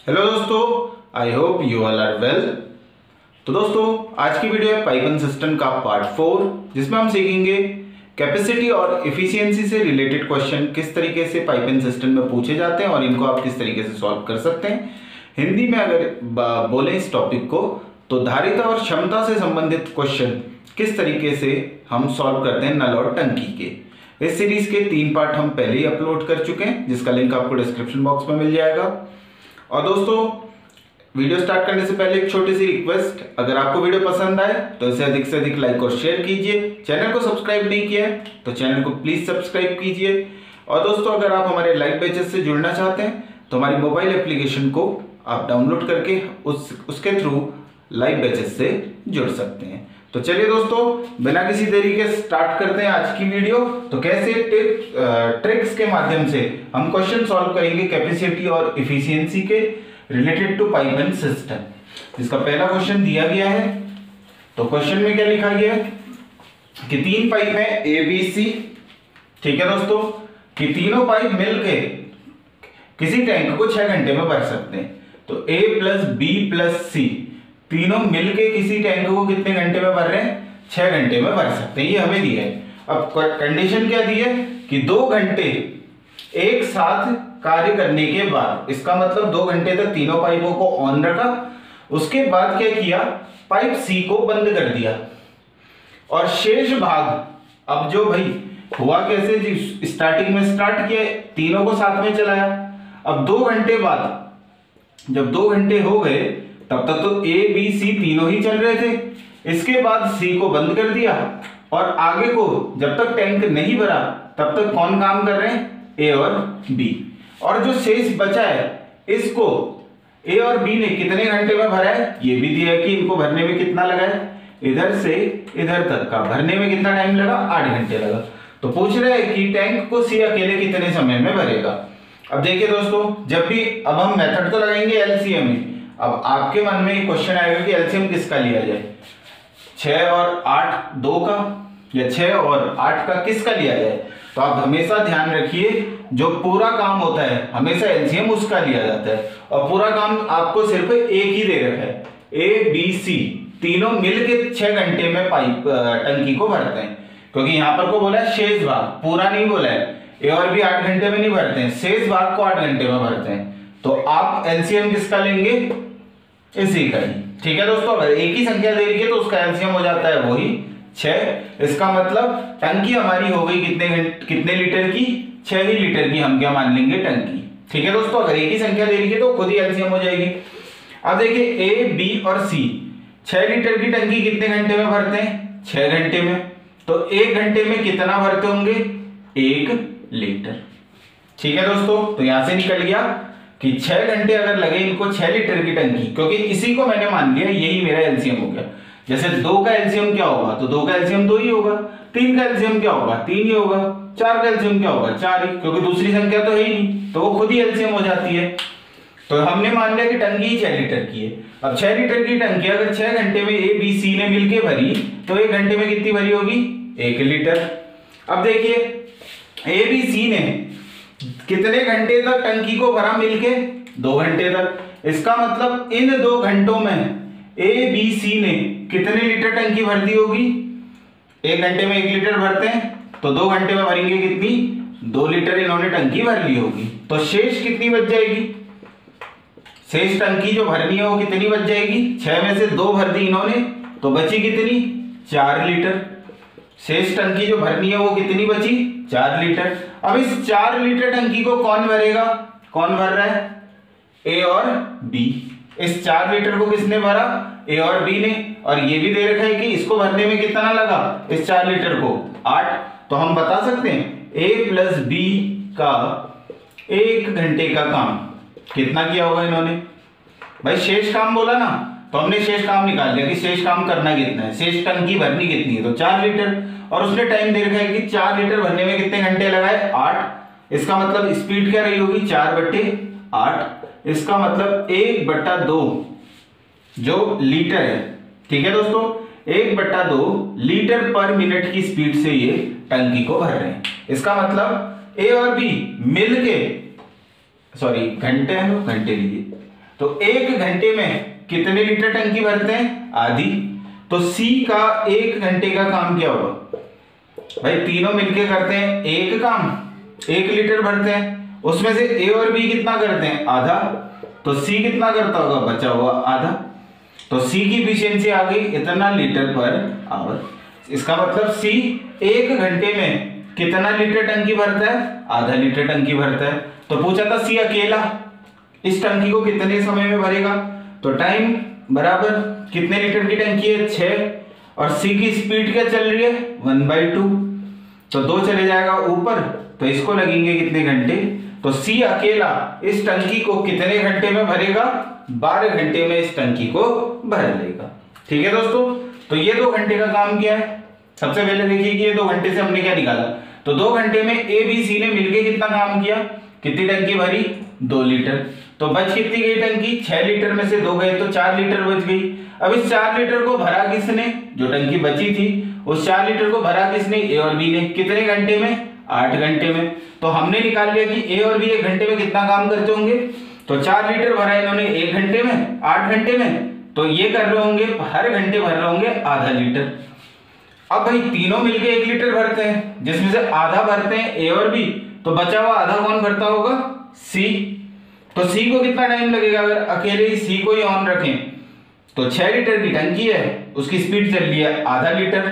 Hello दोस्तों, I hope you all are well. तो दोस्तों, आज की वीडियो है पाइपन सिस्टम का पार्ट 4, जिसमें हम सीखेंगे कैपेसिटी और इफिशियंसी से रिलेटेड क्वेश्चन किस तरीके से पाइपन सिस्टम में पूछे जाते हैं और इनको आप किस तरीके से सॉल्व कर सकते हैं। हिंदी में अगर बोलें इस टॉपिक को तो धारिता और क्षमता से संबंधित क्वेश्चन किस तरीके से हम सॉल्व करते हैं नल और टंकी के। इस सीरीज के 3 पार्ट हम पहले ही अपलोड कर चुके हैं, जिसका लिंक आपको डिस्क्रिप्शन बॉक्स में मिल जाएगा। और दोस्तों, वीडियो स्टार्ट करने से पहले एक छोटी सी रिक्वेस्ट, अगर आपको वीडियो पसंद आए तो इसे अधिक से अधिक लाइक और शेयर कीजिए। चैनल को सब्सक्राइब नहीं किया है तो चैनल को प्लीज सब्सक्राइब कीजिए। और दोस्तों, अगर आप हमारे लाइव बैचेस से जुड़ना चाहते हैं तो हमारी मोबाइल एप्लीकेशन को आप डाउनलोड करके उसके थ्रू लाइव बैचेस से जुड़ सकते हैं। तो चलिए दोस्तों, बिना किसी देरी के स्टार्ट करते हैं आज की वीडियो। तो कैसे ट्रिक्स के माध्यम से हम क्वेश्चन सॉल्व करेंगे कैपेसिटी और इफिशियंसी के रिलेटेड टू पाइपलाइन सिस्टम, जिसका पहला क्वेश्चन दिया गया है। तो क्वेश्चन में क्या लिखा गया है कि 3 पाइप है ए बी सी। ठीक है दोस्तों, कि तीनों पाइप मिलके किसी टैंक को 6 घंटे में भर सकते हैं। तो ए प्लस बी प्लस सी तीनों मिलके किसी टैंक को कितने घंटे में भर रहे हैं? 6 घंटे में भर सकते हैं। ये हमें दिया है। अब कंडीशन क्या दी है कि 2 घंटे एक साथ कार्य करने के बाद, इसका मतलब 2 घंटे तक तीनों पाइपों को ऑन रखा, उसके बाद क्या किया, पाइप सी को बंद कर दिया और शेष भाग, अब जो भाई हुआ कैसे जी, स्टार्टिंग में स्टार्ट किया, तीनों को साथ में चलाया। अब 2 घंटे बाद, जब 2 घंटे हो गए तब तक तो ए बी सी तीनों ही चल रहे थे। इसके बाद सी को बंद कर दिया और आगे को जब तक टैंक नहीं भरा तब तक कौन काम कर रहे हैं? ए और बी। और जो शेष बचा है इसको ए और बी ने कितने घंटे में भरा है ये भी दिया है कि इनको भरने में कितना लगा है, इधर से इधर तक का भरने में कितना टाइम लगा, 8 घंटे लगा। तो पूछ रहे हैं कि टैंक को सी अकेले कितने समय में भरेगा। अब देखिए दोस्तों, जब भी अब हम मेथड तो लगाएंगे एलसीएम में। अब आपके मन में एक क्वेश्चन आएगा कि एलसीएम किसका लिया जाए, 6 और 8 2 का, या 6 और 8 का किसका लिया जाए। तो आप हमेशा ध्यान रखिए, जो पूरा काम होता है हमेशा एलसीएम उसका लिया जाता है। और पूरा काम आपको सिर्फ एक ही दे रखा है, ए बी सी तीनों मिलके 6 घंटे में पाइप टंकी को भरते हैं। क्योंकि यहां पर को बोला है शेष भाग, पूरा नहीं बोला है। ए और बी 8 घंटे में नहीं भरते हैं, शेष भाग को 8 घंटे में भरते हैं। तो आप एलसीएम किसका लेंगे? इसी का ही। ठीक है दोस्तों, अगर एक ही संख्या दे रही है तो उसका एलसीएम हो जाता है वही 6। इसका मतलब टंकी हमारी हो गई कितने लीटर की? 6 ही लीटर की हम क्या मान लेंगे टंकी। ठीक है दोस्तों, अगर एक ही संख्या दे रही है तो खुद ही एलसीएम हो जाएगी। अब देखिए ए बी और सी 6 लीटर की टंकी कितने घंटे में भरते हैं? 6 घंटे में। तो 1 घंटे में कितना भरते होंगे? 1 लीटर। ठीक है दोस्तों, तो यहां से निकल गया कि 6 घंटे अगर लगे इनको 6 लीटर की टंकी, क्योंकि इसी को मैंने मान लिया यही मेरा एलसीएम हो गया। जैसे 2 का एलसीएम क्या होगा, तो 2 का एलसीएम 2 ही होगा। 3 का एलसीएम क्या होगा? 3 ही होगा। 4 का एलसीएम क्या होगा? 4 ही, क्योंकि दूसरी संख्या तो है ही नहीं, तो वो खुद ही एलसीएम हो जाती है। तो हमने मान लिया कि टंकी ही 6 लीटर की है। अब 6 लीटर की टंकी अगर 6 घंटे में ए बी सी ने मिलके भरी तो 1 घंटे में कितनी भरी होगी? 1 लीटर। अब देखिए ए बी सी ने कितने घंटे तक टंकी को भरा मिलके? 2 घंटे तक। इसका मतलब इन 2 घंटों में ए बी सी ने कितने लीटर टंकी भर दी होगी? 1 घंटे में 1 लीटर भरते हैं, तो 2 घंटे में भरेंगे कितनी? 2 लीटर इन्होंने टंकी भर ली होगी। तो शेष कितनी बच जाएगी? शेष टंकी जो भरनी है वो कितनी बच जाएगी? 6 में से 2 भर दी इन्होंने, तो बची कितनी? 4 लीटर। शेष टंकी जो भरनी है वो कितनी बची? 4 लीटर। अब इस 4 लीटर टंकी को कौन भरेगा? कौन भर रहा है? ए और बी। इस 4 लीटर को किसने भरा? ए और बी ने। और ये भी दे रखा है कि इसको भरने में कितना लगा इस 4 लीटर को? 8। तो हम बता सकते हैं ए प्लस बी का 1 घंटे का काम कितना किया होगा इन्होंने? भाई शेष काम बोला ना, तो हमने शेष काम निकाल लिया कि शेष काम करना कितना है, शेष टंकी भरनी कितनी है, तो 4 लीटर। और उसने टाइम दे रखा है कि 4 लीटर भरने में कितने घंटे लगाए? 8। इसका मतलब स्पीड क्या रही होगी? 4/8। इसका मतलब 1/2 जो लीटर है। ठीक है दोस्तों, 1/2 लीटर पर मिनट की स्पीड से ये टंकी को भर रहे हैं। इसका मतलब ए और बी मिलके, सॉरी घंटे है, घंटे लीजिए, तो 1 घंटे में कितने लीटर टंकी भरते हैं? आधी। तो सी का 1 घंटे का काम क्या होगा भाई? तीनों मिलके करते हैं एक काम, 1 लीटर भरते हैं, उसमें से ए और बी कितना करते हैं? आधा। तो सी कितना करता होगा? बचा हुआ आधा। तो सी की इफिशियंसी आ गई इतना लीटर पर आवर। इसका मतलब सी 1 घंटे में कितना लीटर टंकी भरता है? आधा लीटर टंकी भरता है। तो पूछा था सी अकेला इस टंकी को कितने समय में भरेगा? तो टाइम बराबर कितने लीटर की टंकी है? 6, और सी की स्पीड क्या चल रही है? 1/2। तो 2 चले जाएगा ऊपर, तो इसको लगेंगे कितने घंटे? तो सी अकेला इस टंकी को कितने घंटे में भरेगा? 12 घंटे में इस टंकी को भर लेगा। ठीक है दोस्तों, तो ये 2 घंटे का काम क्या है? सबसे पहले देखिए कि ये 2 घंटे से हमने क्या निकाला। तो 2 घंटे में ए बी सी ने मिलकर कितना काम किया? कितनी टंकी भरी? 2 लीटर। तो बच कितनी गई टंकी? 6 लीटर में से 2 गए तो 4 लीटर बच गई। अब इस 4 लीटर को भरा किसने? जो टंकी बची थी उस 4 लीटर को भरा किसने? ए और बी ने। कितने घंटे में? 8 घंटे में। तो हमने निकाल लिया कि ए और बी 1 घंटे में कितना काम करते होंगे। तो 4 लीटर भरा इन्होंने 1 घंटे में, 8 घंटे में, तो ये कर रहे होंगे हर घंटे भर रहे होंगे आधा लीटर। अब भाई तीनों मिलके 1 लीटर भरते हैं, जिसमें से आधा भरते हैं ए और बी, तो बचा हुआ आधा कौन भरता होगा? सी। तो सी को कितना टाइम लगेगा? अगर अकेले ही सी को ही ऑन रखें तो 6 लीटर की टंकी है, उसकी स्पीड चल रही है आधा लीटर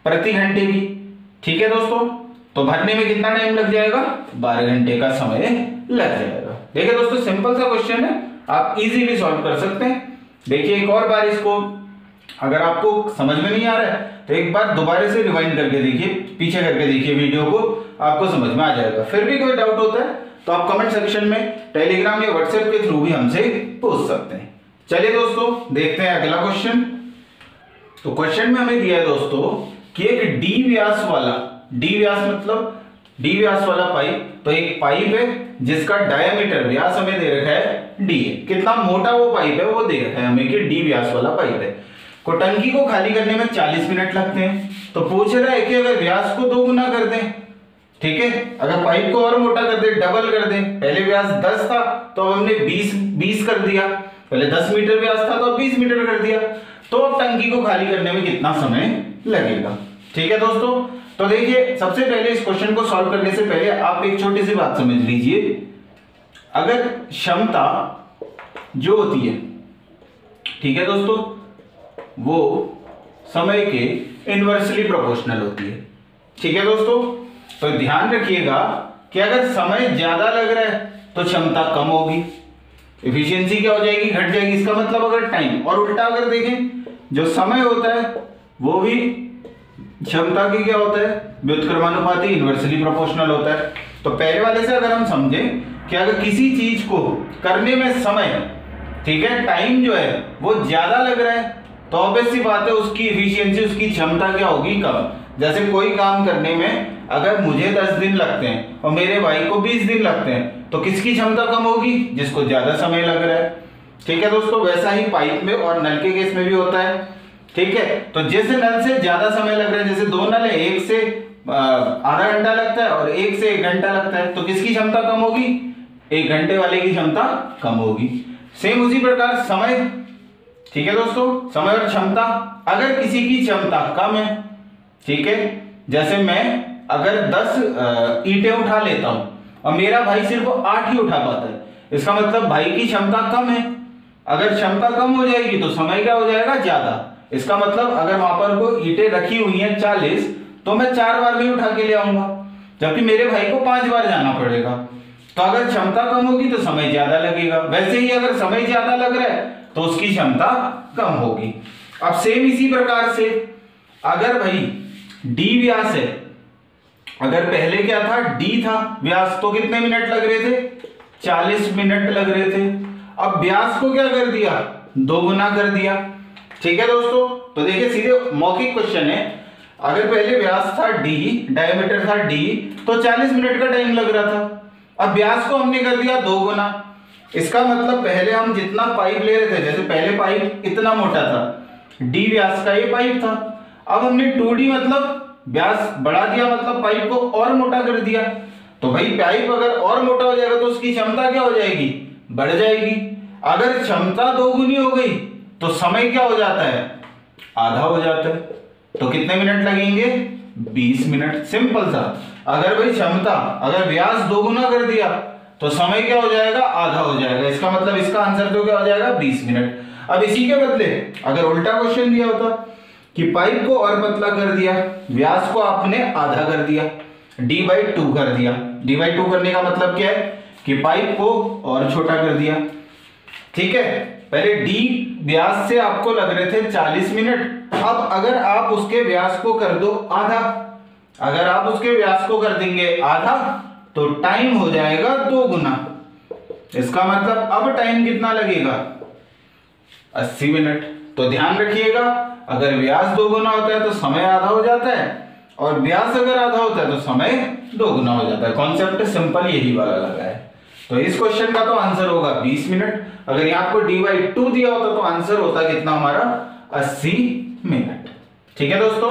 प्रति घंटे की। ठीक है दोस्तों, तो भरने में कितना टाइम लग जाएगा? 12 घंटे का समय लग जाएगा। देखिए दोस्तों, सिंपल सा क्वेश्चन है, आप इजीली सॉल्व कर सकते हैं। देखिए एक और बार इसको, अगर आपको समझ में नहीं आ रहा है तो एक बार दोबारा से रिवाइंड करके देखिए, पीछे करके देखिए वीडियो को, आपको समझ में आ जाएगा। फिर भी कोई डाउट होता है तो आप कमेंट सेक्शन में टेलीग्राम या व्हाट्सएप के थ्रू भी हमसे पूछ सकते हैं। चलिए दोस्तों देखते हैं अगला क्वेश्चन। तो क्वेश्चन में हमें दिया है दोस्तों कि एक डी व्यास वाला, डी व्यास मतलब डी व्यास वाला पाइप, तो एक पाइप है जिसका डायमीटर व्यास हमें दे रखा है डी है। कितना मोटा वो पाइप है वो दे रखा है हमें कि डी व्यास वाला पाइप है। को टंकी को खाली करने में 40 मिनट लगते हैं। तो पूछ रहा है कि अगर व्यास को 2 गुना कर दें, ठीक है, अगर पाइप को और मोटा कर दे, डबल कर दें, पहले व्यास 10 था तो अब हमने 20 कर दिया, पहले 10 मीटर व्यास था तो अब 20 मीटर कर दिया, तो अब टंकी को खाली करने में कितना समय लगेगा। ठीक है दोस्तों, तो देखिए सबसे पहले इस क्वेश्चन को सॉल्व करने से पहले आप एक छोटी सी बात समझ लीजिए। अगर क्षमता जो होती है, ठीक है दोस्तों, वो समय के इनवर्सली प्रोपोर्शनल होती है। ठीक है दोस्तों, तो ध्यान रखिएगा कि अगर समय ज्यादा लग रहा है तो क्षमता कम होगी, एफिशिएंसी क्या हो जाएगी? घट जाएगी। इसका मतलब अगर टाइम, और उल्टा अगर देखें जो समय होता है वो भी क्षमता की क्या होता है? व्युत्क्रमानुपाती, इनवर्सली प्रोपोर्शनल होता है। तो पहले वाले से अगर हम समझें कि अगर किसी चीज को करने में समय, ठीक है, टाइम जो है वो ज्यादा लग रहा है तो ऑब्वियस सी बात है उसकी एफिशिएंसी, उसकी क्षमता क्या होगी? कम। जैसे कोई काम करने में अगर मुझे 10 दिन लगते हैं और मेरे भाई को 20 दिन लगते हैं तो किसकी क्षमता कम होगी? जिसको ज्यादा समय लग रहा है। ठीक है दोस्तों, वैसा ही पाइप में और नल के केस में भी होता है। ठीक है, तो जैसे नल से ज्यादा समय लग रहा है, जैसे 2 नल है, एक से आधा घंटा लगता है और एक से 1 घंटा लगता है, तो किसकी क्षमता कम होगी? 1 घंटे वाले की क्षमता कम होगी। सेम उसी प्रकार समय, ठीक है दोस्तों, समय और क्षमता, अगर किसी की क्षमता कम है, ठीक है, जैसे मैं अगर 10 ईंटें उठा लेता हूं और मेरा भाई सिर्फ 8 ही उठा पाता है, इसका मतलब भाई की क्षमता कम है। अगर क्षमता कम हो जाएगी तो समय क्या हो जाएगा? ज्यादा। इसका मतलब अगर वहां पर कोई ईंटें रखी हुई हैं 40, तो मैं 4 बार में उठा के ले आऊंगा, जबकि मेरे भाई को 5 बार जाना पड़ेगा। तो अगर क्षमता कम होगी तो समय ज्यादा लगेगा। वैसे ही अगर समय ज्यादा लग रहा है तो उसकी क्षमता कम होगी। अब सेम इसी प्रकार से अगर भाई डी व्यास है, अगर पहले क्या था? डी था व्यास, तो कितने मिनट लग रहे थे? 40 मिनट लग रहे थे। अब व्यास को क्या कर दिया? 2 गुना कर दिया। ठीक है दोस्तों, तो देखिए सीधे मौखिक क्वेश्चन है, अगर पहले व्यास था डी, डायमीटर था डी, तो 40 मिनट का टाइम लग रहा था। अब व्यास को हमने कर दिया 2 गुना। इसका मतलब पहले हम जितना पाइप ले रहे थे, जैसे पहले पाइप इतना मोटा था, डी व्यास का ये पाइप था, अब हमने 2D मतलब व्यास बढ़ा दिया, मतलब पाइप को और मोटा कर दिया। तो भाई पाइप अगर और मोटा हो जाएगा तो उसकी क्षमता क्या हो जाएगी? बढ़ जाएगी। अगर क्षमता दोगुनी हो गई तो समय क्या हो जाता है, आधा हो जाता है। तो कितने मिनट लगेंगे, 20 मिनट। सिंपल सा। अगर भाई क्षमता, अगर व्यास दोगुना कर दिया तो समय क्या हो जाएगा, आधा हो जाएगा। इसका मतलब इसका आंसर तो क्या हो जाएगा, 20 मिनट। अब इसी के बदले अगर उल्टा क्वेश्चन दिया होता कि पाइप को और पतला कर दिया, व्यास को आपने आधा कर दिया, d/2 कर दिया। d/2 करने का मतलब क्या है कि पाइप को और छोटा कर दिया। ठीक है, पहले d व्यास से आपको लग रहे थे 40 मिनट। अब अगर आप उसके व्यास को कर दो आधा, अगर आप उसके व्यास को कर देंगे आधा तो टाइम हो जाएगा 2 गुना। इसका मतलब अब टाइम कितना लगेगा, 80 मिनट। तो ध्यान रखिएगा, अगर व्यास 2 गुना होता है तो समय आधा हो जाता है, और व्यास अगर आधा होता है तो समय 2 गुना हो जाता है। कॉन्सेप्ट सिंपल यही वाला लगा है। तो इस क्वेश्चन का तो आंसर होगा 20 मिनट। अगर यहाँ आपको d/2 दिया होता तो आंसर होता कितना हमारा, 80 मिनट। ठीक है दोस्तों,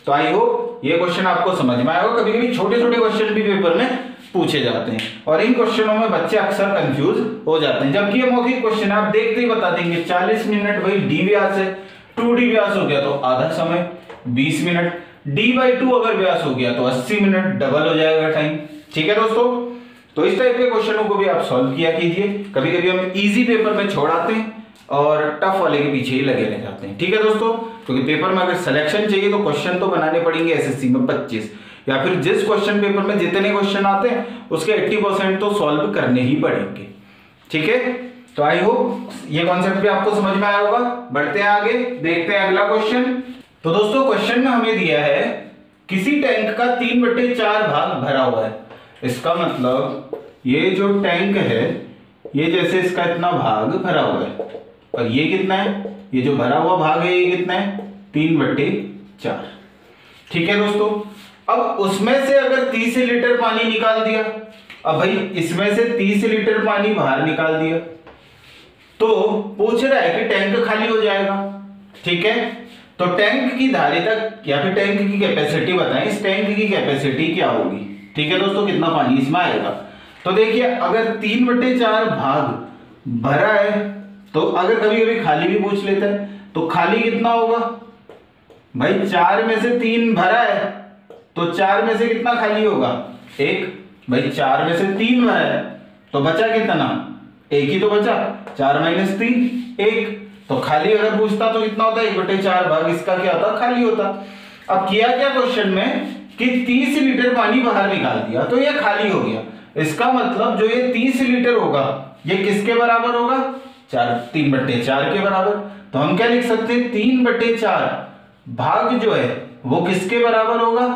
तो आई होप ये क्वेश्चन आपको समझ में आएगा। कभी कभी छोटे छोटे क्वेश्चन भी पेपर में पूछे जाते हैं और इन क्वेश्चनों में बच्चे अक्सर कंफ्यूज हो जाते हैं, जबकि ये मौखिक क्वेश्चन आप देखते ही बता देंगे 40 मिनट। भाई d व्यास है, 2d व्यास हो गया तो आधा समय 20 मिनट, d/2 अगर व्यास हो गया तो 80 मिनट, डबल हो जाएगा टाइम। ठीक है दोस्तों, तो इस टाइप के क्वेश्चनों को भी आप सॉल्व किया कीजिए। कभी कभी हम इजी पेपर में छोड़ाते हैं और टफ वाले के पीछे ही लगे रह जाते हैं। ठीक है दोस्तों, क्योंकि पेपर में अगर सिलेक्शन चाहिए तो क्वेश्चन तो बनाने पड़ेंगे एसएससी में 25, या फिर जिस क्वेश्चन पेपर में जितने क्वेश्चन आते हैं उसके 80% तो सॉल्व करने ही पड़ेंगे। ठीक है, तो आई होप ये कॉन्सेप्ट भी आपको समझ में आया होगा। बढ़ते हैं आगे, देखते हैं अगला क्वेश्चन। तो दोस्तों क्वेश्चन में हमें दिया है किसी टैंक का 3/4 भाग भरा हुआ है। इसका मतलब ये जो टैंक है, ये जैसे इसका इतना भाग भरा हुआ है, और ये कितना है, ये जो भरा हुआ भाग है ये कितना है, 3/4। ठीक है दोस्तों, अब उसमें से अगर 30 लीटर पानी निकाल दिया, अब भाई इसमें से 30 लीटर पानी बाहर निकाल दिया तो पूछ रहा है कि टैंक खाली हो जाएगा। ठीक है, तो टैंक की धारिता या फिर टैंक की कैपेसिटी बताएं, इस टैंक की कैपेसिटी क्या होगी। ठीक है दोस्तों, कितना पानी इसमें आएगा। तो देखिए अगर 3/4 भाग भरा है तो अगर कभी कभी खाली भी पूछ लेता है तो खाली कितना होगा भाई, 4 में से 3 भरा है तो 4 में से कितना खाली होगा, 1। भाई 4 में से 3 भरा है तो बचा कितना, 1 ही तो बचा, 4 - 3 1। तो खाली अगर पूछता तो कितना होता, 1/4 भाग इसका क्या होता, खाली होता। अब किया क्या क्वेश्चन में कि 30 लीटर पानी बाहर निकाल दिया तो ये खाली हो गया। इसका मतलब जो ये 30 लीटर होगा ये किसके बराबर होगा, 3/4 के बराबर। तो हम क्या लिख सकते हैं, 3/4 भाग जो है वो किसके बराबर होगा,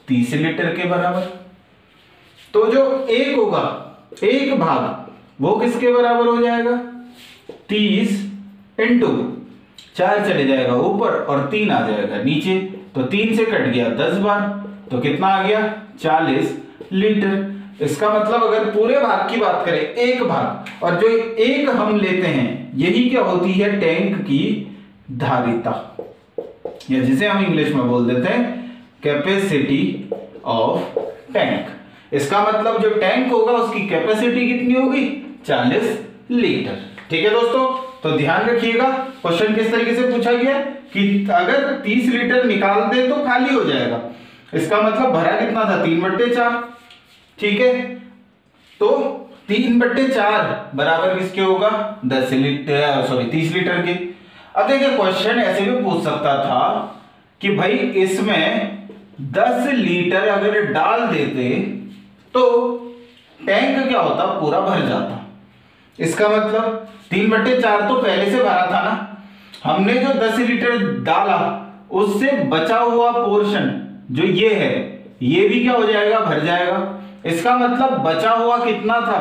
30 लीटर के बराबर। तो जो 1 होगा, 1 भाग वो किसके बराबर हो जाएगा, 30 × 4 चले जाएगा ऊपर और 3 आ जाएगा नीचे, तो 3 से कट गया 10 बार, तो कितना आ गया, 40 लीटर। इसका मतलब अगर पूरे भाग की बात करें, 1 भाग, और जो 1 हम लेते हैं यही क्या होती है, टैंक की धारिता, या जिसे हम इंग्लिश में बोल देते हैं कैपेसिटी ऑफ टैंक। इसका मतलब जो टैंक होगा उसकी कैपेसिटी कितनी होगी, 40 लीटर। ठीक है दोस्तों, तो ध्यान रखिएगा क्वेश्चन किस तरीके से पूछा गया कि अगर 30 लीटर निकाल दे तो खाली हो जाएगा। इसका मतलब भरा कितना था, 3/4। ठीक है, तो 3/4 बराबर किसके होगा, 30 लीटर के। अब देखिए क्वेश्चन ऐसे भी पूछ सकता था कि भाई इसमें 10 लीटर अगर डाल देते तो टैंक क्या होता, पूरा भर जाता। इसका मतलब 3/4 तो पहले से भरा था ना, हमने जो 10 लीटर डाला उससे बचा हुआ पोर्शन जो ये है ये भी क्या हो जाएगा, भर जाएगा। इसका मतलब बचा हुआ कितना था,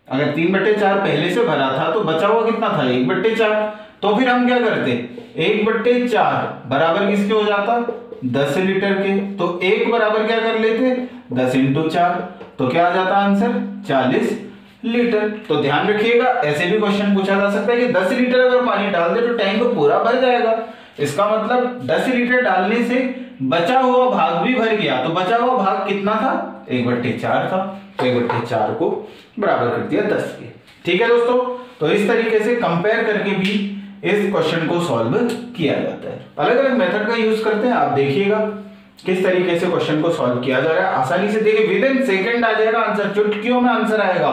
अगर 3/4 पहले से भरा था तो बचा हुआ कितना था, 1/4। तो फिर हम क्या करते, 1/4 बराबर किसके हो जाता, 10 लीटर के। तो 1 बराबर क्या कर लेते, 10 × 4, तो क्या आ जाता आंसर, 40 लीटर। तो ध्यान रखिएगा ऐसे भी क्वेश्चन पूछा जा सकता है कि 10 लीटर अगर पानी डाल दे तो टैंक पूरा भर जाएगा। इसका मतलब 10 लीटर डालने से बचा हुआ भाग भी भर गया, तो बचा हुआ भाग कितना था, 1/4 था। तो 1/4 को बराबर कर दिया 10 के। ठीक है दोस्तों, तो इस तरीके से कंपेयर करके भी इस क्वेश्चन को सॉल्व किया जाता है। अलग अलग मेथड का यूज करते हैं, आप देखिएगा किस तरीके से क्वेश्चन को सॉल्व किया जा रहा है। आसानी से देखिए, विद इन सेकंड आ जाएगा आंसर, चुटकियों में आंसर आएगा।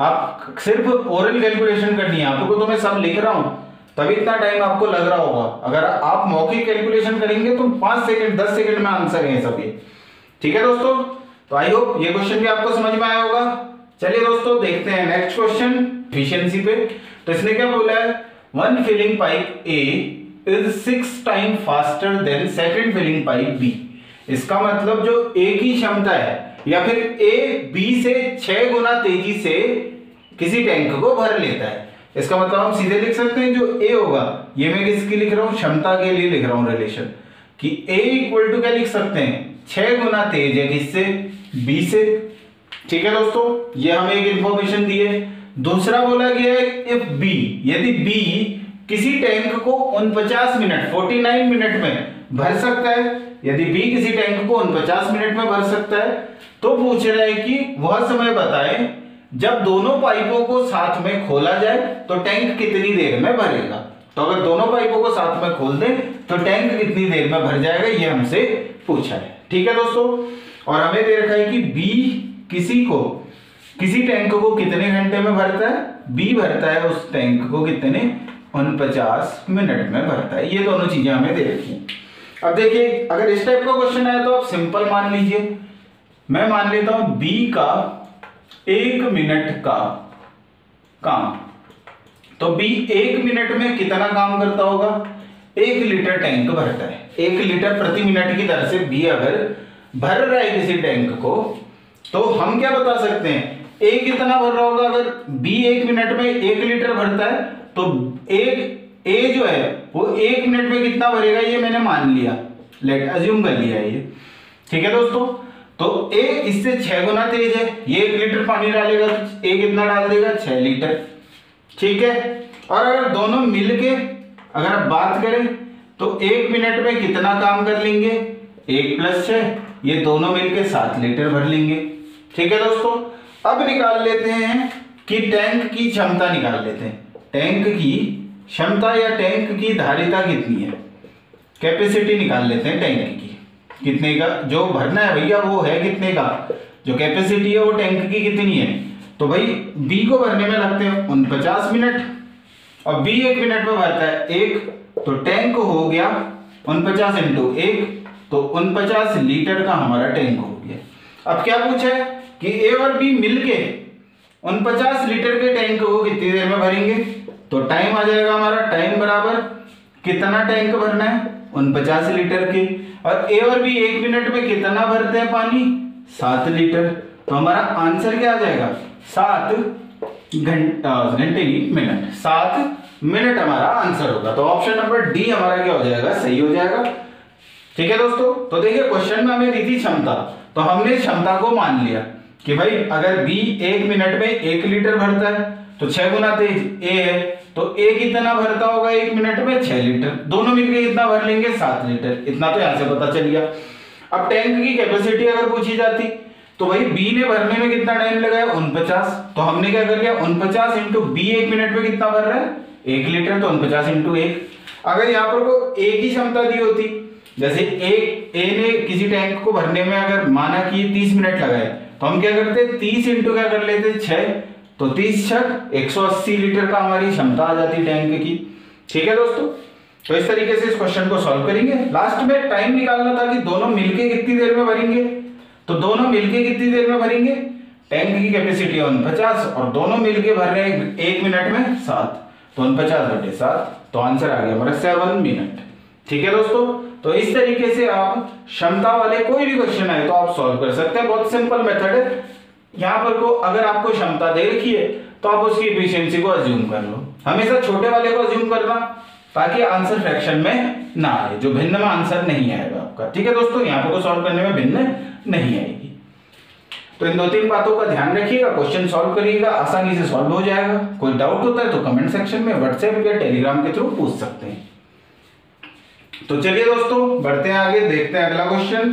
आप सिर्फ ओरल कैलकुलेशन करनी है आपको, तो मैं सब लिख रहा हूं तभी इतना टाइम आपको लग रहा होगा। अगर आप मौखिक कैलकुलेशन करेंगे तो 5 सेकंड 10 सेकंड में आंसर है सब ये। ठीक है दोस्तों, तो आई होप ये क्वेश्चन भी आपको समझ में आया होगा। चलिए दोस्तों देखते हैं नेक्स्ट क्वेश्चन एफिशिएंसी पे। तो इसने क्या बोला है, one filling pipe A is 6 time faster than second filling pipe B. इसका मतलब जो ए की क्षमता है या फिर ए बी से 6 गुना तेजी से किसी टैंक को भर लेता है। इसका मतलब हम सीधे लिख सकते हैं जो ए होगा, ये मैं किसकी लिख रहा हूं, क्षमता के लिए लिख रहा हूं रिलेशन, कि ए इक्वल टू क्या लिख सकते हैं, 6 गुना तेज है किससे, बी से। ठीक है दोस्तों, ये हमें एक इंफॉर्मेशन दी है। दूसरा बोला गया है इफ बी, यदि बी किसी टैंक को 49 मिनट 49 मिनट में भर सकता है, यदि बी किसी टैंक को 49 मिनट में भर सकता है, तो पूछ रहा है कि वह समय बताएं जब दोनों पाइपों को साथ में खोला जाए तो टैंक कितनी देर में भरेगा। तो अगर दोनों पाइपों को साथ में खोल दें तो टैंक कितनी देर में भर जाएगा, ये हमसे पूछा है। ठीक है दोस्तों, और हमें दे रखा है कि बी किसी टैंक को कितने घंटे में भरता है, बी भरता है उस टैंक को कितने 49 मिनट में भरता है। ये दोनों चीजें हमें दे रखी हैं। अब देखिए, अगर इस टाइप का क्वेश्चन आया तो आप सिंपल मान लीजिए, मैं मान लेता हूं बी का 1 मिनट का काम। तो बी 1 मिनट में कितना काम करता होगा, 1 लीटर टैंक भरता है। 1 लीटर प्रति मिनट की दर से बी अगर भर रहा है किसी टैंक को, तो हम क्या बता सकते हैं, ए कितना भर रहा होगा। अगर बी 1 मिनट में 1 लीटर भरता है तो ए जो है वो 1 मिनट में कितना भरेगा, ये मैंने मान लिया, लेट अज्यूम कर लिया ये। ठीक है दोस्तों, तो ए इससे 6 गुना तेज है, ये 1 लीटर पानी डालेगा तो ए कितना डाल देगा, 6 लीटर। ठीक है, और अगर दोनों मिलके अगर आप बात करें तो 1 मिनट में कितना काम कर लेंगे, 1 + 6, ये दोनों मिलके 7 लीटर भर लेंगे। ठीक है दोस्तों, अब निकाल लेते हैं कि टैंक की क्षमता निकाल लेते हैं। टैंक की क्षमता या टैंक की धारिता कितनी है, कैपेसिटी निकाल लेते हैं टैंक की, कितने का जो भरना है भैया वो है कितने का, जो कैपेसिटी है वो टैंक की कितनी है। तो भाई बी को भरने में लगते हैं 49 मिनट और बी 1 मिनट में भरता है 1, तो टैंक हो गया 49 × 1, तो 49 लीटर का हमारा टैंक हो गया। अब क्या पूछा है कि ए और बी मिलके 49 लीटर के टैंक को कितनी देर में भरेंगे। तो टाइम आ जाएगा हमारा, टाइम बराबर कितना टैंक भरना है, 49 लीटर के, और ए और बी 1 मिनट में कितना भरते हैं पानी, 7 लीटर। तो हमारा आंसर क्या आ जाएगा, 7 मिनट, 7 मिनट हमारा आंसर होगा। तो ऑप्शन नंबर डी हमारा क्या हो जाएगा, सही हो जाएगा। ठीक है दोस्तों, तो देखिए क्वेश्चन में हमें दी थी क्षमता, तो हमने क्षमता को मान लिया कि भाई अगर बी 1 मिनट में 1 लीटर भरता है तो 6 गुना तेज ए है, तो ए कितना भरता होगा 1 मिनट में, 6 लीटर। दोनों मिलकर कितना भर लेंगे, 7 लीटर। इतना तो यहां से पता चल गया। अब टैंक की कैपेसिटी अगर पूछी जाती तो भाई बी ने भरने में कितना टाइम लगाया, 49, तो हमने क्या कर लिया, 49 × बी 1 मिनट में कितना भर रहा है, 1 लीटर, तो 49 × 1। अगर यहाँ पर को ए की क्षमता दी होती, जैसे ए ने किसी टैंक को भरने में अगर माना कि 30 मिनट लगाए, तो हम क्या करते, 30 × क्या कर लेते, 6, तो 30 × 6 180 लीटर का हमारी क्षमता आ जाती टैंक की। ठीक है दोस्तों, तो इस तरीके से इस क्वेश्चन को सॉल्व करेंगे। लास्ट में टाइम निकालना था कि दोनों मिलके कितनी देर में भरेंगे, तो दोनों मिलके कितनी देर में भरेंगे, टैंक की कैपेसिटी 49 और दोनों मिलके भर रहे हैं 1 मिनट में 7, तो 49/7, तो आंसर आ गया हमारा 7 मिनट। ठीक है दोस्तों, तो इस तरीके से आप क्षमता वाले कोई भी क्वेश्चन आए तो आप सॉल्व कर सकते हैं। बहुत सिंपल मेथड है। यहाँ पर को अगर आपको क्षमता दे रखी है तो आप उसकी एफिशिएंसी को अज्यूम कर लो। हमेशा छोटे वाले को अज्यूम करना ताकि आंसर फ्रैक्शन में ना आए, जो भिन्न में आंसर नहीं आएगा आपका। ठीक है दोस्तों, यहाँ पर को सॉल्व करने में भिन्न नहीं आएगी। तो इन 2-3 बातों का ध्यान रखिएगा, क्वेश्चन सॉल्व करिएगा, आसानी से सॉल्व हो जाएगा। कोई डाउट होता है तो कमेंट सेक्शन में व्हाट्सएप या टेलीग्राम के थ्रू पूछ सकते हैं। तो चलिए दोस्तों बढ़ते हैं आगे, देखते हैं अगला क्वेश्चन।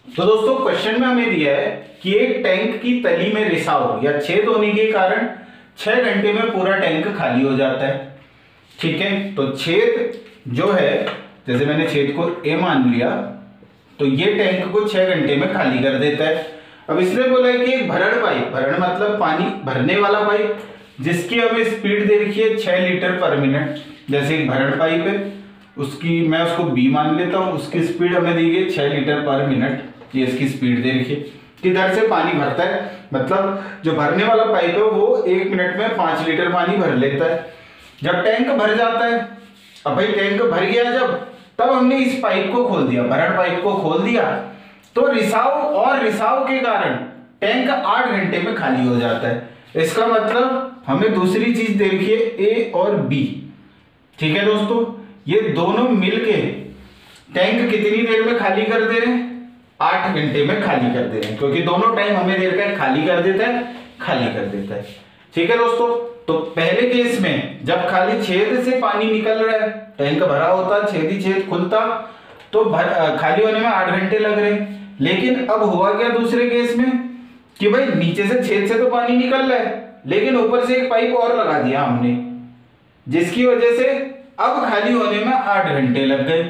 तो दोस्तों क्वेश्चन में हमें दिया है कि एक टैंक की तली में रिसाव या छेद होने के कारण 6 घंटे में पूरा टैंक खाली हो जाता है। ठीक है, तो छेद जो है, जैसे मैंने छेद को ए मान लिया, तो ये टैंक को 6 घंटे में खाली कर देता है। अब इसने बोला है कि एक भरण पाइप, भरण मतलब पानी भरने वाला पाइप, जिसकी हमें स्पीड दे रखी है 6 लीटर पर मिनट। जैसे एक भरण पाइप है, उसकी मैं उसको बी मान लेता हूँ, उसकी स्पीड हमें दी गई 6 लीटर पर मिनट। ये इसकी स्पीड दे रखी है। किधर से पानी भरता है, मतलब जो भरने वाला पाइप है वो 1 मिनट में 5 लीटर पानी भर लेता है। जब टैंक भर जाता है, अब भाई टैंक भर गया जब, तब हमने इस पाइप को खोल दिया, भरण पाइप को खोल दिया, तो रिसाव के कारण टैंक 8 घंटे में खाली हो जाता है। इसका मतलब हमें दूसरी चीज दे रखी है ए और बी। ठीक है दोस्तों, ये दोनों मिलके टैंक कितनी देर में खाली कर दे रहे हैं, 8 घंटे में खाली कर दे रहे हैं, क्योंकि दोनों टाइम हमें दे रखा है खाली कर देता है, खाली कर देता है। ठीक है दोस्तों, तो पहले केस में जब खाली छेद से पानी निकल रहा है, टैंक भरा होता, छेद ही छेद खुलता, तो खाली होने में 8 घंटे लग रहे हैं। लेकिन अब हुआ क्या दूसरे केस में कि भाई नीचे से छेद से तो पानी निकल रहा है, लेकिन ऊपर से एक पाइप और लगा दिया हमने, जिसकी वजह से अब खाली होने में 8 घंटे लग गए।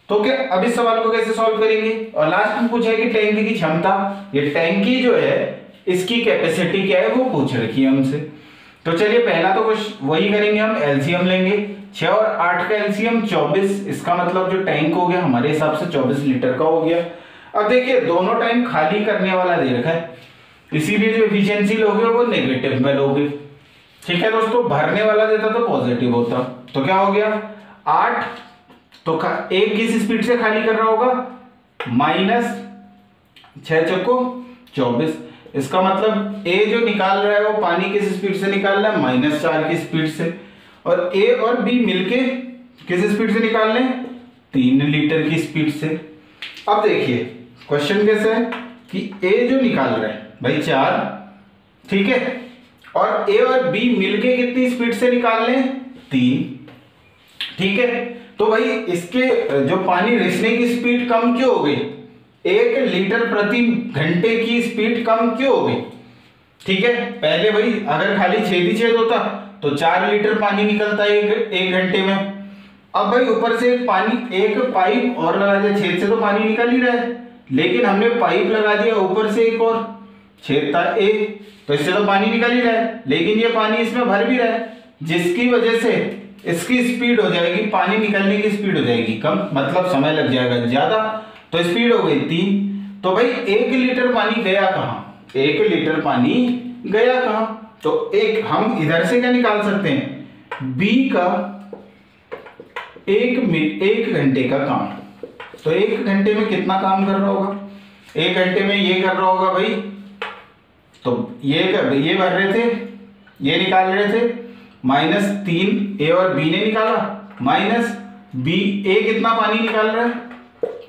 तो क्या अब इस सवाल को कैसे सॉल्व करेंगे? और लास्ट में पूछा है कि टैंक की क्षमता, ये टैंकी जो है इसकी कैपेसिटी क्या है वो पूछ रखी है हमसे। तो चलिए पहला तो कुछ वही करेंगे, हम एलसीएम लेंगे। 6 और 8 का एलसीएम 24, इसका मतलब जो टैंक हो गया हमारे हिसाब से 24 लीटर का हो गया। अब देखिए दोनों टाइम खाली करने वाला दे रखा है, इसीलिए जो एफिशिएंसी लोगे वो नेगेटिव में लोगे। ठीक है दोस्तों, भरने वाला देता तो पॉजिटिव होता। तो क्या हो गया 8, तो एक किस स्पीड से खाली कर रहा होगा, -6 चक्को 24। इसका मतलब ए जो निकाल रहा है वो पानी किस स्पीड से निकाल रहा है, -4 की स्पीड से। और ए और बी मिलके किस स्पीड से निकाल रहे हैं, 3 लीटर की स्पीड से। अब देखिए क्वेश्चन कैसे है कि ए जो निकाल रहा है भाई 4, ठीक है, और ए और बी मिलके कितनी स्पीड से निकाल रहे हैं, 3। ठीक है, तो भाई इसके जो पानी रिसने की स्पीड कम क्यों हो गई, 1 लीटर प्रति घंटे की स्पीड कम क्यों हो गई। ठीक है, पहले भाई अगर खाली छेद ही छेद होता तो 4 लीटर पानी निकलता है एक घंटे में। अब भाई ऊपर से एक पाइप और लगा दिया, छेद से तो पानी निकल ही रहा है, लेकिन हमने पाइप लगा दिया ऊपर से एक और, छेद था ए, तो इससे तो पानी निकल ही रहा है, लेकिन ये पानी इसमें भर भी रहा है, जिसकी वजह से इसकी स्पीड हो जाएगी, पानी निकलने की स्पीड हो जाएगी कम, मतलब समय लग जाएगा ज्यादा, तो स्पीड हो गई 3। तो भाई 1 लीटर पानी गया कहाँ, 1 लीटर पानी गया कहाँ, तो एक हम इधर से क्या निकाल सकते हैं, बी का 1 घंटे का काम। तो 1 घंटे में कितना काम कर रहा होगा, 1 घंटे में ये कर रहा होगा भाई, तो ये भर रहे थे, ये निकाल रहे थे, -3 ए और बी ने निकाला, माइनस बी ए कितना पानी निकाल रहा है,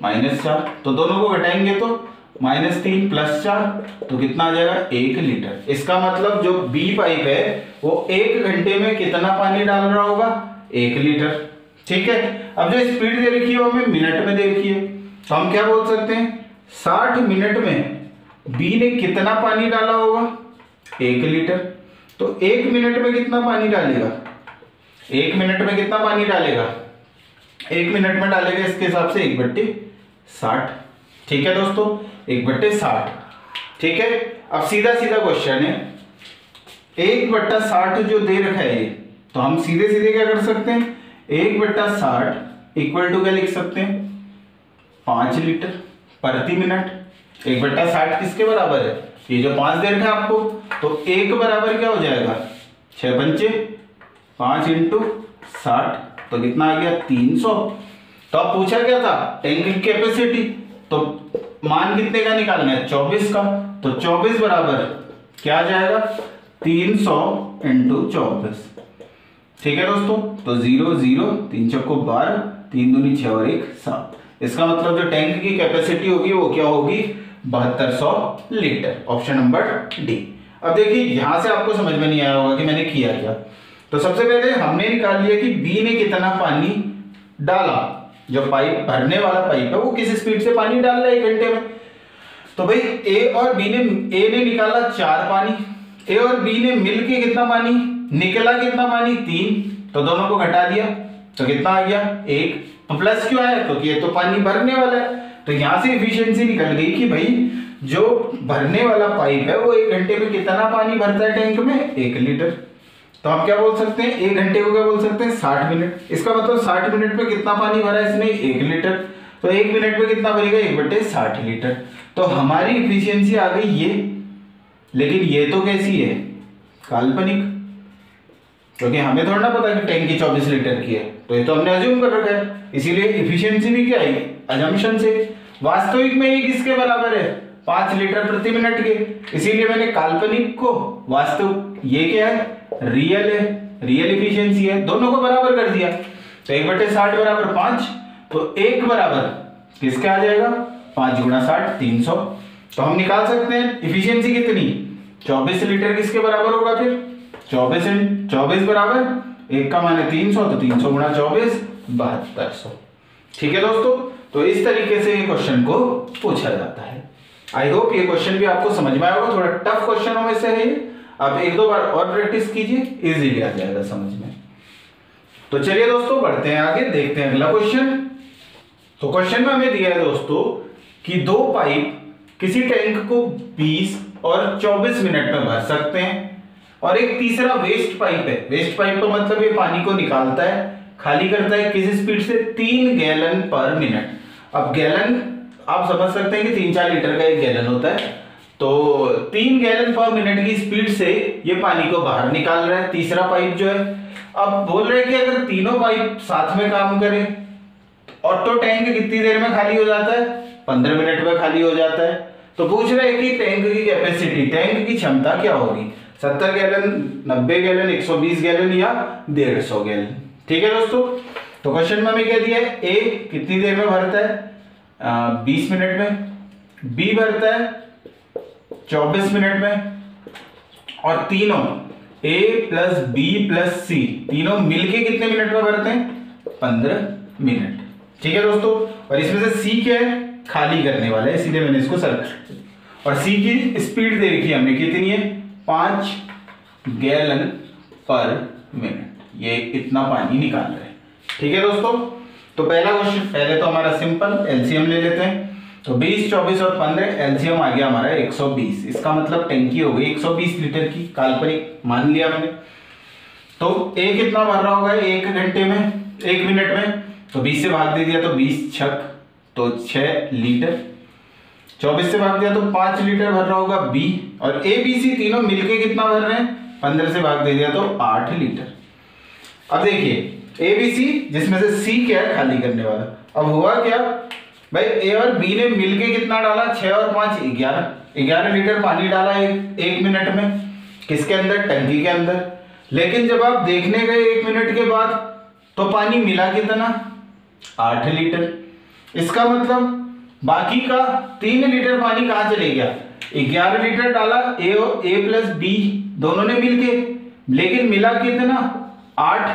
-4, तो दोनों को घटाएंगे तो -3 + 4, तो कितना आ जाएगा 1 लीटर। इसका मतलब जो बी पाइप है वो 1 घंटे में कितना पानी डाल रहा होगा, 1 लीटर। ठीक है, अब जो स्पीड दे रखी है वो हमें मिनट में दे रखी है, तो हम क्या बोल सकते हैं, 60 मिनट में बी ने कितना पानी डाला होगा, 1 लीटर। तो 1 मिनट में कितना पानी डालेगा, 1 मिनट में कितना पानी डालेगा, 1 मिनट में डालेगा इसके हिसाब से 1/60। ठीक है दोस्तों, 1/60। ठीक है, अब सीधा सीधा क्वेश्चन है, 1/60 जो दे रखा है ये, तो हम सीधे सीधे क्या कर सकते हैं, 1/60 इक्वल टू क्या लिख सकते हैं, 5 लीटर प्रति मिनट। 1/60 किसके बराबर है, ये जो 5 दे रखा है आपको, तो 1 बराबर क्या हो जाएगा, 6 पंचे 5 × 60, तो कितना आ गया 300। तो अब पूछा क्या था, टैंक की कैपेसिटी, तो मान कितने का निकालना है, 24 का, तो 24 बराबर क्या आ जाएगा, 300 × 24। ठीक है दोस्तों, तो 0 0 3 चक्को 12, 3 दूनी 6 और 1 7। इसका मतलब जो टैंक की कैपेसिटी होगी वो क्या होगी, 7200 लीटर। Option number D. अब देखिए यहां से आपको समझ में नहीं आया होगा कि मैंने किया क्या। तो सबसे पहले हमने निकाल लिया कि बी ने कितना पानी डाला, जो पाइप भरने वाला पाइप है वो किस स्पीड से पानी डाल रहा है 1 घंटे में। तो भाई ए और बी ने, ए ने निकाला 4 पानी, ए और बी ने मिलके कितना पानी निकला, कितना पानी 3, तो दोनों को घटा दिया तो कितना आ गया 1। तो प्लस क्यों आया, क्योंकि ये तो पानी भरने वाला है। तो यहां से एफिशिएंसी निकल गई कि भाई जो भरने वाला पाइप है वो 1 घंटे में कितना पानी भरता है टैंक में, 1 लीटर। तो आप क्या बोल सकते हैं, 1 घंटे को क्या बोल सकते हैं 60 मिनट। इसका मतलब 60 मिनट में कितना पानी भरा इसने, 1 लीटर। तो 1 मिनट में कितना भरेगा, 1/60 लीटर। तो हमारी इफिशियंसी आ गई ये। लेकिन ये तो कैसी है, काल्पनिक, क्योंकि हमें थोड़ा ना पता कि टैंकी 24 लीटर की है, तो ये तो हमने अज्यूम कर रखा है। इसीलिए इफिशियंसी भी क्या है, अजम्पशन से। वास्तविक में ये किसके बराबर है, 5 लीटर प्रति मिनट के। इसीलिए मैंने काल्पनिक को वास्तविक, ये क्या है रियल है, रियल इफिशियंसी है, दोनों को बराबर कर दिया। तो 1/60 बराबर 5, तो 1 बराबर किसके आ जाएगा 5 × 60 300। तो हम निकाल सकते हैं इफिशियंसी कितनी, 24 लीटर किसके बराबर होगा फिर 24 बराबर 1 का माने 300, तो 300 × 24 7200। ठीक है दोस्तों, तो इस तरीके से ये क्वेश्चन को पूछा जाता है। आई होप ये क्वेश्चन भी आपको समझ में आया होगा। थोड़ा टफ क्वेश्चनों में से है ये, आप 1-2 बार और प्रैक्टिस कीजिए, इजीली आ जाएगा समझ में। तो चलिए दोस्तों बढ़ते हैं आगे, देखते हैं अगला क्वेश्चन। तो क्वेश्चन में हमें दिया है दोस्तों कि 2 पाइप किसी टैंक को 20 और 24 मिनट में भर सकते हैं, और एक तीसरा वेस्ट पाइप है। वेस्ट पाइप का मतलब ये पानी को निकालता है, खाली करता है किस स्पीड से, 3 गैलन पर मिनट। अब गैलन आप समझ सकते हैं कि 3-4 लीटर का 1 गैलन होता है। तो 3 गैलन पर मिनट की स्पीड से ये पानी को बाहर निकाल रहा है तीसरा पाइप जो है। अब बोल रहे हैं कि अगर तीनों पाइप साथ में काम करें और तो टैंक कितनी देर में खाली हो जाता है, 15 मिनट में खाली हो जाता है। तो पूछ रहे हैं कि टैंक की कैपेसिटी, टैंक की क्षमता क्या होगी, 70 गैलन, 90 गैलन, 120 गैलन या 150 गैलन। ठीक है दोस्तों, तो क्वेश्चन में हमें क्या दिया है, ए कितनी देर में भरता है 20 मिनट में, बी भरता है 24 मिनट में, और तीनों ए प्लस बी प्लस सी तीनों मिलके कितने मिनट में भरते हैं 15 मिनट। ठीक है दोस्तों, और इसमें से सी क्या है, खाली करने वाला है, इसीलिए मैंने इसको सर्कल। और सी की स्पीड दे रखी है हमें कितनी है, 5 गैलन पर मिनट, ये इतना पानी निकाल रहे हैं। ठीक है दोस्तों, तो पहला क्वेश्चन, पहले तो हमारा सिंपल एलसीएम ले लेते हैं। तो 20, 24 और 15 एलसीएम आ गया हमारा 120। इसका मतलब टैंकी हो गई 120 लीटर की, काल्पनिक मान लिया मैंने। तो ए कितना भर रहा होगा 1 घंटे में, 1 मिनट में, तो 20 से भाग दे दिया तो 20 छक तो 6 लीटर, 24 से भाग दिया तो 5 लीटर भर रहा होगा बी, और ए बी सी तीनों मिलके कितना भर रहे हैं, 15 से भाग दे दिया तो 8 लीटर। अब देखिए ए बी सी, जिसमें से सी क्या है खाली करने वाला। अब हुआ क्या भाई, ए और बी ने मिलके कितना डाला, 6 और 5 11 लीटर पानी डाला एक मिनट में, किसके अंदर, टंकी के अंदर। लेकिन जब आप देखने गए 1 मिनट के बाद तो पानी मिला कितना, 8 लीटर। इसका मतलब बाकी का 3 लीटर पानी कहां चले गया, 11 लीटर डाला ए प्लस बी दोनों ने मिलके, लेकिन मिला कितना 8,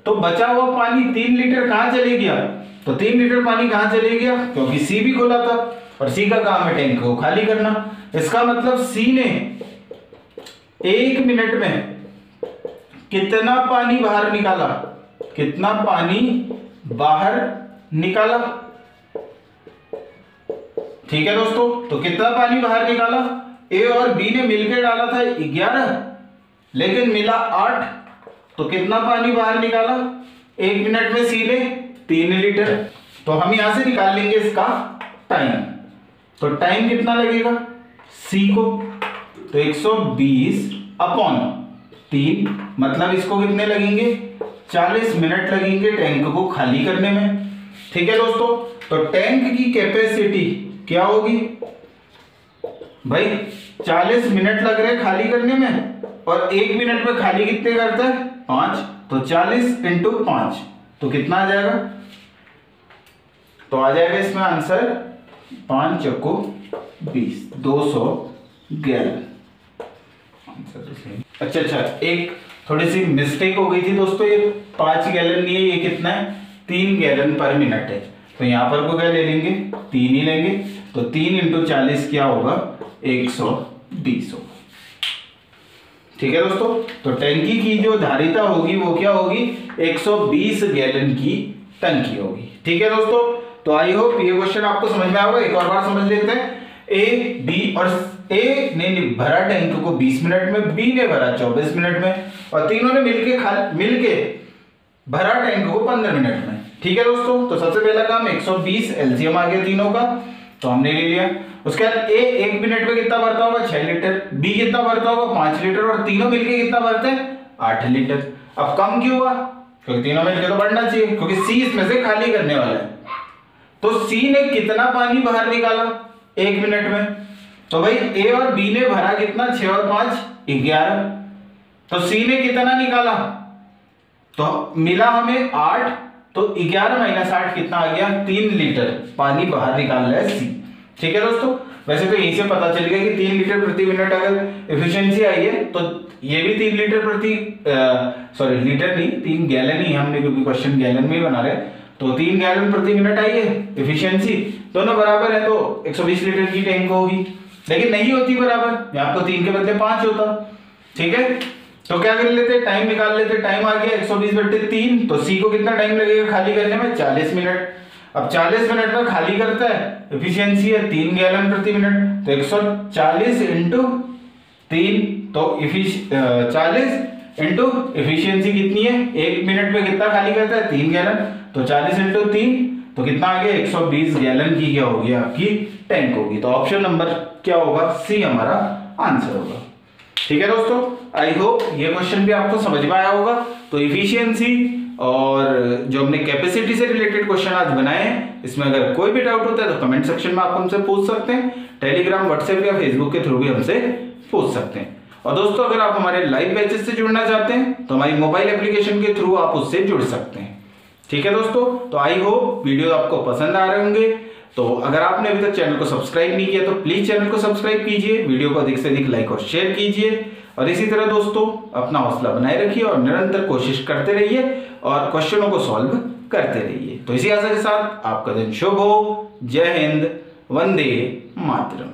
तो बचा हुआ पानी 3 लीटर कहां चले गया, तो 3 लीटर पानी कहां चले गया, क्योंकि सी भी खुला था और सी का काम है टैंक को खाली करना। इसका मतलब सी ने 1 मिनट में कितना पानी बाहर निकाला, कितना पानी बाहर निकाला। ठीक है दोस्तों, तो कितना पानी बाहर निकाला, ए और बी ने मिलकर डाला था 11, लेकिन मिला 8, तो कितना पानी बाहर निकाला 1 मिनट में सी ने 3 लीटर। तो हम यहां से निकाल लेंगे इसका टाइम। तो टाइम कितना लगेगा सी को, तो 120 अपॉन 3, मतलब इसको कितने लगेंगे 40 मिनट लगेंगे टैंक को खाली करने में। ठीक है दोस्तों, तो टैंक की कैपेसिटी क्या होगी भाई, 40 मिनट लग रहे खाली करने में, और 1 मिनट में खाली कितने करता है 5, तो 40 × 5, तो कितना आ जाएगा, तो आ जाएगा इसमें आंसर 5 चक्को 20, 200 गैलन। अच्छा, एक थोड़ी सी मिस्टेक हो गई थी दोस्तों, ये 5 गैलन नहीं है, ये कितना है 3 गैलन पर मिनट है। तो यहां पर को क्या ले लेंगे 3 ही लेंगे, तो 3 × 40 क्या होगा 120 होगा। ठीक है दोस्तों। तो टंकी की जो धारिता होगी वो क्या होगी, 120 गैलन की टंकी होगी। ठीक है दोस्तों, तो आई होप ये क्वेश्चन आपको समझ में आएगा। एक और बार समझ लेते हैं। ए, बी और ए ने भरा टैंक को 20 मिनट में, बी ने भरा 24 मिनट में, और तीनों ने मिलके भरा टैंक को 15 मिनट में। ठीक है दोस्तों, तो सबसे पहला काम 120 एलसीएम आ गया तीनों का, तो हमने ले लिया। उसके बाद ए 1 मिनट में कितना भरता होगा, 6 लीटर, बी कितना भरता होगा, 5 लीटर, और तीनों मिलके कितना भरते हैं, 8 लीटर। अब कम क्यों हुआ, क्योंकि तीनों मिलके तो बढ़ना चाहिए, क्योंकि सी इसमें से खाली करने वाला है। तो सी ने कितना पानी बाहर निकाला 1 मिनट में, तो भाई ए और बी ने भरा कितना, 6 और 5 11, तो सी ने कितना निकाला, तो मिला हमें 8, तो 11 - 8 कितना आ गया, 3 लीटर पानी बाहर निकाल रहा है सी। ठीक है दोस्तों, वैसे तो यहीं से पता चल गया कि 3 लीटर प्रति मिनट अगर एफिशिएंसी आई है, तो ये भी 3 लीटर प्रति लीटर नहीं, 3 गैलन ही हमने, क्योंकि क्वेश्चन गैलन में ही बना रहे, तो 3 गैलन प्रति मिनट आई है एफिशिएंसी, दोनों बराबर है, तो 120 लीटर की टैंक होगी। लेकिन नहीं होती बराबर, आपको 3 के बदले 5 होता। ठीक है, तो क्या कर लेते, टाइम निकाल लेते। टाइम आ गया 120/3, तो सी को कितना टाइम लगेगा खाली करने में, 40 मिनट। अब 40 मिनट में खाली करता है, एफिशिएंसी है 3 गैलन प्रति मिनट, तो 140 × 3, तो 40 × एफिशिएंसी कितनी है, 1 मिनट में कितना खाली करता है, 3 गैलन, तो 40 × 3, तो कितना आ गया, 120 गैलन की क्या होगी, आपकी टैंक होगी। तो ऑप्शन नंबर क्या होगा, सी हमारा आंसर होगा। ठीक है दोस्तों, आई होप ये क्वेश्चन भी आपको समझ में आया होगा। तो इफिशियंसी और जो हमने कैपेसिटी से रिलेटेड क्वेश्चन आज बनाए हैं, इसमें अगर कोई भी डाउट होता है तो कमेंट सेक्शन में आप हमसे पूछ सकते हैं, टेलीग्राम, व्हाट्सएप या फेसबुक के थ्रू भी हमसे पूछ सकते हैं। और दोस्तों, अगर आप हमारे लाइव बैचेस से जुड़ना चाहते हैं तो हमारी मोबाइल एप्लीकेशन के थ्रू आप उससे जुड़ सकते हैं। ठीक है दोस्तों, तो आई होप वीडियो आपको पसंद आ रहे होंगे। तो अगर आपने अभी तक चैनल को सब्सक्राइब नहीं किया तो प्लीज चैनल को सब्सक्राइब कीजिए, वीडियो को अधिक से अधिक लाइक और शेयर कीजिए, और इसी तरह दोस्तों अपना हौसला बनाए रखिए और निरंतर कोशिश करते रहिए और क्वेश्चनों को सॉल्व करते रहिए। तो इसी आशा के साथ आपका दिन शुभ हो। जय हिंद, वंदे मातरम।